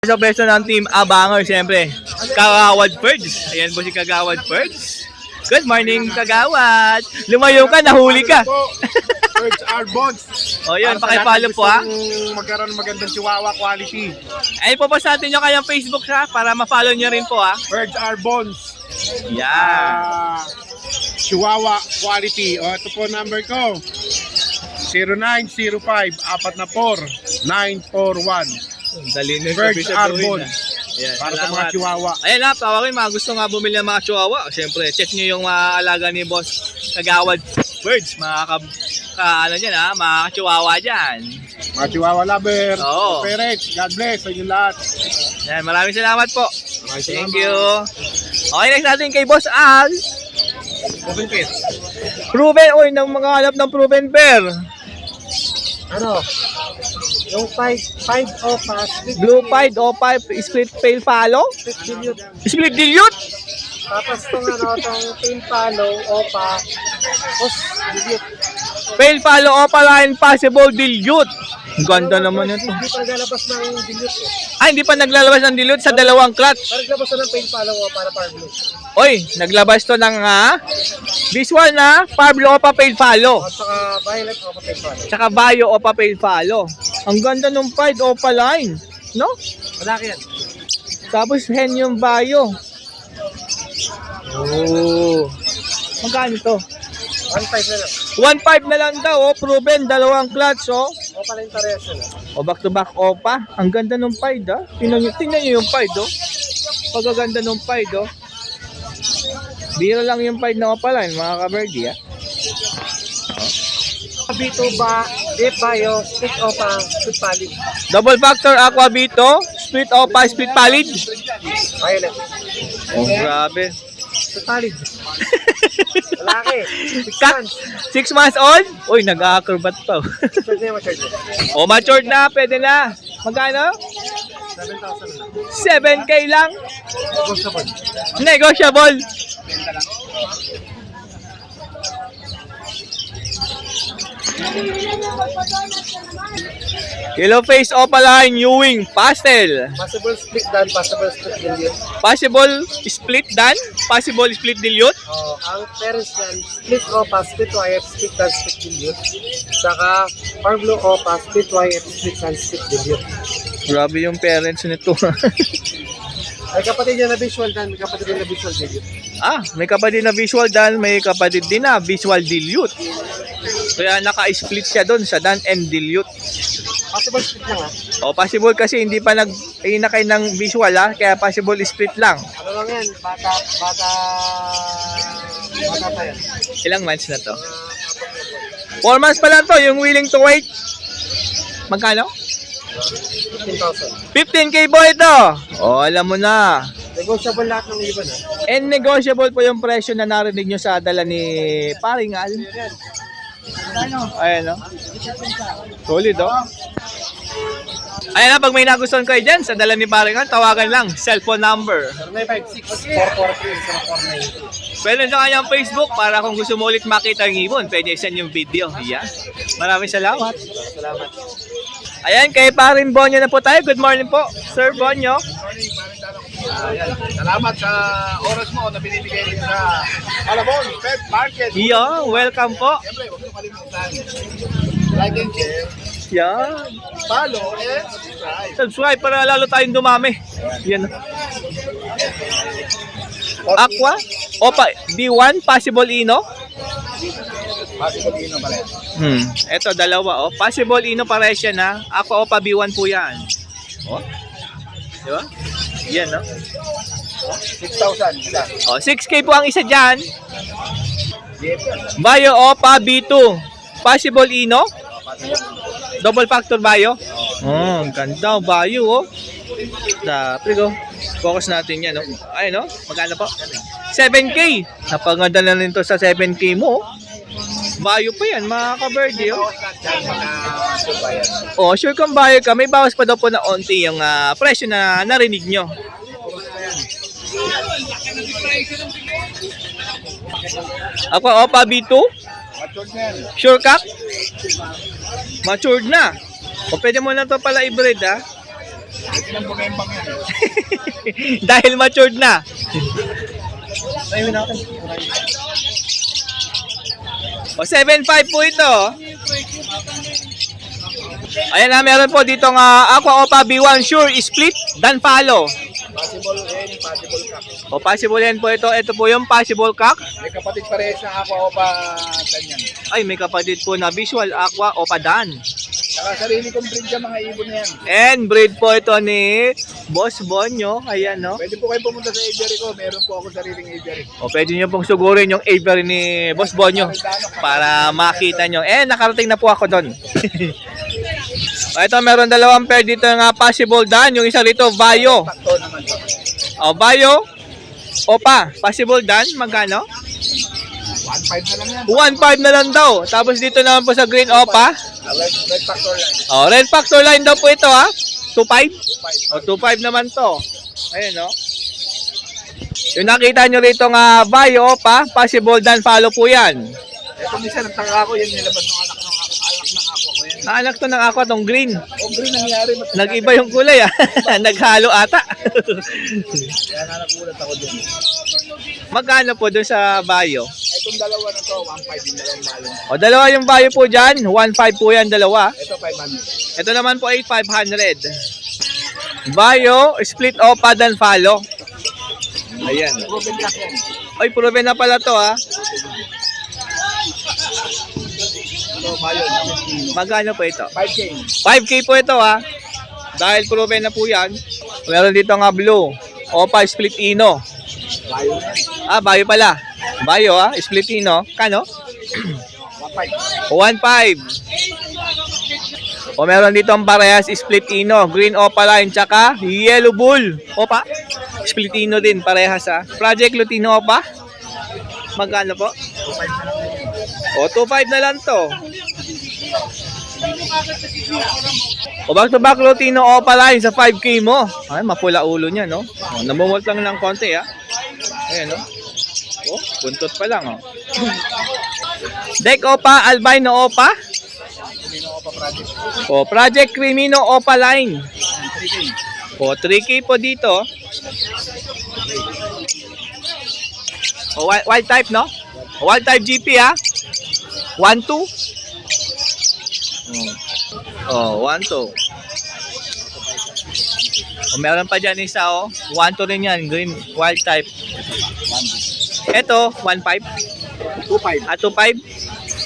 Sa pwesto ng Team Abanger, siyempre, Kagawad Birds. Ayan po si Kagawad Birds. Good morning, Kagawad. Lumayo ka, nahuli ka. Birds are bonds. O yun, pakipollow po ha. Magkaroon magandang chihuahua quality. Ay, popost natin nyo kayong Facebook ha, para ma-follow nyo rin po ha. Birds are bonds. Yan. Chihuahua quality. O, ito po number ko. 0905-44-941. Dali na Birds are bonds. Ayan, Para sa mga salamat. chihuahua. Ayan na, tawagin mga gusto nga bumili ng mga chihuahua. Siyempre, check nyo yung mga alaga ni Boss Kagawad Birds. Ano dyan ha, mga chihuahua dyan. Mga chihuahua lover. Oo. Parents, God bless sa inyo lahat. Ayan, maraming salamat po. Maraming Thank salamat. you. Okay, next natin kay Boss Al. Open pit. Proven, oy, ng mga hanap ng proven pair. Ano? Yung 5 opas, Blue Pied O5 split pale follow. 50 dilute. Split dilute. Tapos itong tail follow, opa, os dilute. Pale follow opa line possible dilute. Ang ganda naman ito. Hindi pa naglalabas ng dilute eh. Ay, hindi pa naglalabas ng dilute sa dalawang clutch. Parang naglabas na ng tail follow para blue. Oy, naglabas to ng visual na Pablo Opa Pale Follow. At saka violet opa tail follow. Tsaka Bayo Opa Pale Follow. Ang ganda ng Pied Opa line. No? Malaki yan. Tapos hen yung Bayo. Oh. Magkano to? 1.5 na lang. 1.5 na lang daw, oh. Proven, dalawang clutch, oh. Opa lang parehas na. O back to back Opa. Ang ganda ng Pied, ah. Tingnan nyo yung Pied, oh. Pagkaganda ng Pied, oh. Bira lang yung Pied na Opa line, mga ka-birdie, ah. B2 ba, deep bio, split opa, split palid. Double factor Aqua Vito, split Opa, split Palid. Violet. Oh, grabe. Split palid. Malaki. 6 Kak, months. 6 months old? Uy, nag-acrobat pa. Matured na yung matured na. O, matured na, pwede na. Magkano? 7,000 na lang. 7K lang. Negotiable. Negotiable. Yellow face opaline, Ewing, pastel. Possible split dan, possible split dilute. Possible split dan, possible split dilute. Ang parents yan, split opa, split wire, split dan, split dilute. Saka farm blue opa, split wire, split dan, split dilute. Grabe yung parents nito. Ay kapatid niya na visual dan, may kapatid niya na visual dilute. May kapatid na visual dan, may kapatid din na visual dilute. Kaya naka-split siya doon sa dan and dilute. Possible split lang ha. O, possible kasi hindi pa nag-inakay ng visual kaya possible split lang. Ano lang yan, bata pa yan. Ilang months na to? 4 months pa lang to, yung willing to wait. Magkano? 15,000. 15K po ito. O, alam mo na. Negotiable lahat ng iba na. And negotiable po yung presyo na narinig nyo sa dala ni Paring Al. Ayan o. Solid o. Ayan na, pag may nagustuhan kayo dyan sa dala ni Paring Al, tawagan lang. Cellphone number. 0956-443-049. Pwede sa kanyang Facebook para kung gusto mo ulit makita ang ibon, pwede send yung video. Yeah. Maraming salamat. Salamat. Ayan, kay Paring Bonyo na po tayo. Good morning po, Sir Bonyo. Salamat sa oras mo na binibigay rin sa Malabon Pet Market. Yo, welcome po. Siyempre, huwag niyo kalimutan. Like and share, Yan. follow, and subscribe. Subscribe para lalo tayong dumami. Yan. Aqua, Opa, B1, Possible Ino. Possible Ino pa rin. Ito, dalawa. Oh. Possible Ino pares yan ha. Aqua, Opa, B1 po yan. Oh. Di ba? Yan, no? 6,000 isa. Oh, 6K po ang isa dyan. Yes. Bayo, Opa, B2. Possible Ino. Double factor Bayo. Oh, ganda. Bayo, oh. Dapat ko. Focus natin yan, no? Ay, no? Magkano po? 7K. Napaganda na rin to sa 7K mo. Bayo pa yan, mga ka-birdie, oh. Oh, sure kung bayo ka, may bawas pa daw po na onti yung presyo na narinig nyo. Ako, Opa B2? Sure ka? Matured na. O pwede mo na to pala i-breed Ito ng bumembang yan. Dahil matured na. O, 7.5 po ito. Ayan na, meron po dito nga Aqua Opa B1 Sure Split Dan Follow. Possible hen, possible cock. O, possible yan po ito. Ito po yung possible cock. May kapatid parehas na aqua o pa ganyan. Ay, may kapatid po na Visual Aqua Opa Dan. Saka sarili kong breed yan, mga ibon na yan. And breed po ito ni Boss Bonyo. Ayan, no? Pwede po kayo pumunta sa aviary ko. Meron po ako sariling aviary. O, pwede nyo pong sugurin yung aviary ni Boss Bonyo para makita nyo. Nakarating na po ako doon. O, ito, meron dalawang pair dito nga possible Dan. Yung isa rito, Vayo. Sakto naman to. O, Vayo. Opa, possible Dan. Magkano? 1.5 na lang yan. 1.5 na lang daw. Tapos dito naman po sa Green Opa. Red factor line. O, Red Factor Line daw po ito, ha? 2.5? 2.5. O, 2.5 naman to. Ayan, no? Yung nakita nyo rito nga Vayo Opa, possible Dan follow po yan. Ito minsan, nagtaka ko yan nilabas ng alak ng aqua ko yan. Naanak to ng ako tong green. O green nangyari. Nag-iba yung kulay, ah. Naghalo ata. Kaya nga nagulat ako dun. Magkano po dun sa Vayo? Itong dalawa na to, 1.5 yung dalawang balon. O, dalawa yung Vayo po dyan. 1.5 po yan, dalawa. Ito 500. Ito naman po ay 500. Vayo, split Opa Dan follow. Ayan. Proven cock yan. Ay, proven na pala to, ha. Ito, balon. Magkano po ito? 5K. 5K po ito, ha. Dahil proven na po yan. Meron dito nga blue. Opa split Ino. Balon yan. Ah, Vayo pala. Vayo, ha. Split Ino. Kano? 1.5. 1.5. O meron dito ang parehas split Ino. Green Opa line. Tsaka yellow bull. Opa. Split Ino din. Parehas, ha. Project Lutino Opa. Magkano po? 2.5 na lang yan. O, 2.5 na lang to. O, back to back Lutino Opa line sa 5K mo. Ay, mapula ulo niya, no? O, namumult lang ng konti, ha. Ayan, no? O, buntot pa lang, oh. Deck Opa, Albino Opa. Sino ako pa project? O, Project Crimino Opa line. 3K. O, 3K po dito. O, wild type, no? O, wild type GP, ha? 1-2. O, 1-2. O, meron pa dyan isa, oh. 1-2 rin yan. Green, wild type. Ito, 1-5. 2.5. Ah, 2.5?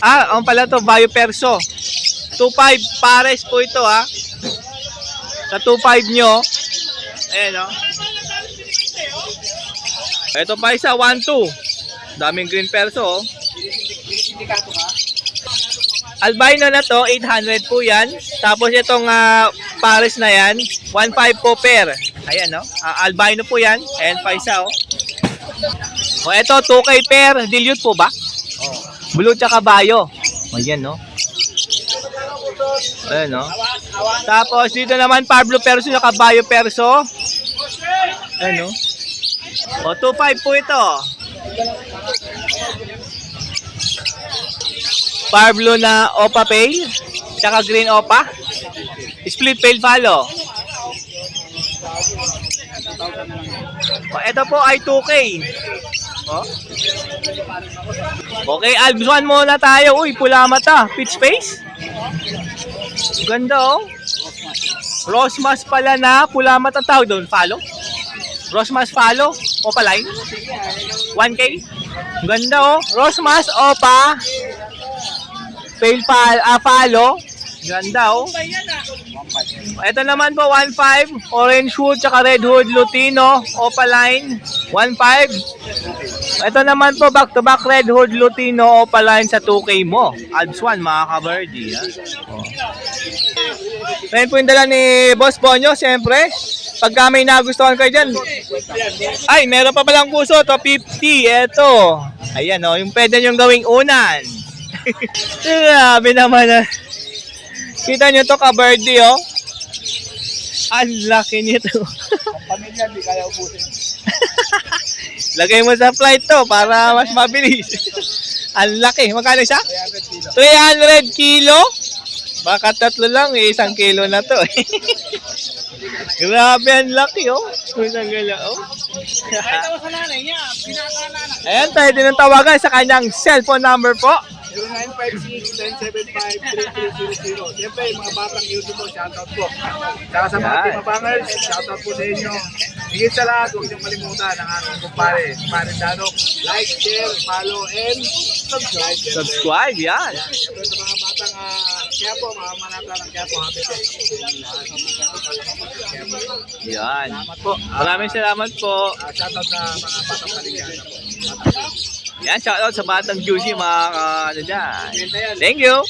Ah, ang pala to, Vayo Perso. 2.5, pares po ito, ha. Sa 2.5 nyo, ayan, oh. Ito pa isa, 1.2. Daming green perso, oh. Sindikato ka? Albino na to, 800 po yan. Tapos itong pares na yan, 1.5 po pair. Ayan, no? Albino po yan. Ayan pa isa, oh. O, ito, 2K pair. Dilute po ba? Oo. Blue tsaka Vayo. O, yan, no? Ayan, no? Tapos, dito naman, Pablo Perso tsaka Vayo Perso. Ayan, no? O, 2.5 po ito. Pablo na Opa Pale. Tsaka Green Opa. Split Pale follow. O, ito po ay 2K. O. Okay, Albs 1 muna tayo. Uy, pula mata. Pitch face. Ganda, oh. Rosmas pala na pula mata tawag doon. Follow. Rosmas follow. Opa line. 1K. Ganda, oh. Rosmas Opa. Pale follow. Ganda, oh. Ito naman po, 1.5. Orange hood, tsaka red hood, Lutino. Opa line. 1.5. Ito naman po, back-to-back red hood, Lutino. Opa line sa 2K mo. Albs 1, mga ka-birdie. Oh. Ngayon po yung dala ni Boss Bonyo, siyempre. Pagka may nagustuhan kayo dyan. Ay, meron pa palang puso. To 50. Ito. Ayan, oh. Yung pwede nyong gawing unan. Grabe naman, ah. Kita nyo to, ka-birdie, oh. Ang laki nito. Ang pamilya, di kaya ubusin. Lagay mo sa flight to para mas mabilis. Ang laki. Magkano siya? 300 kilo. 300 kilo? Baka tatlo lang, 1 kilo na to. Grabe, ang laki, oh. Unang gala, oh. Ayan, pwede nang tawagan sa kanyang cellphone number po. 0956-1075-3300. Siyempre, yung mga batang YouTube, shoutout po. Tsaka sa mga Yan. team bangers, shoutout po sa inyo. Higit sa lahat, huwag niyong kalimutan ang aking kumpare, Kumpare Danok. Like, share, follow, and subscribe. Subscribe, yan. Siyempre sa mga batang kaya po, mga manata ng kaya po, happy birthday. Yan. Maraming salamat po. Shoutout sa mga batang paligaya po. Yan, shoutout sa Batang Juicy, mga ano dyan. Thank you.